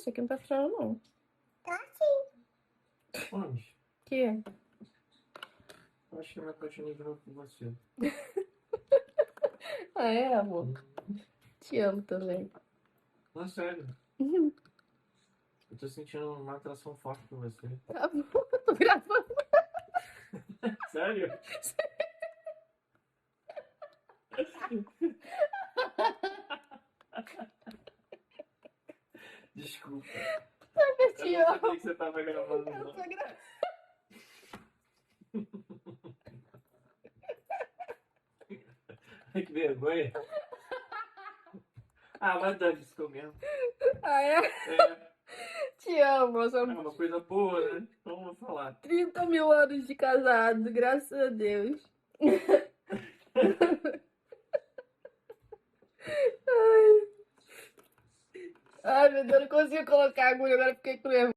isso aqui não tá funcionando, não. Tá sim. Onde? Que? Eu acho que eu me apaixonei de novo por você. Ah, é, amor? Te amo também. Não, sério. Eu tô sentindo uma atração forte por você. Tá bom, eu tô gravando. Sério? Desculpa. Eu te Eu não amo. sabia que você tava gravando, Eu não. tô gravando. Ai, que vergonha. Ah, vai dar isso mesmo. Ah, é? É, Te amo. é São uma coisa boa, né? Então vou falar. 30 mil anos de casado, graças a Deus. Ai, meu Deus, não consigo colocar a agulha, agora fiquei com nervoso.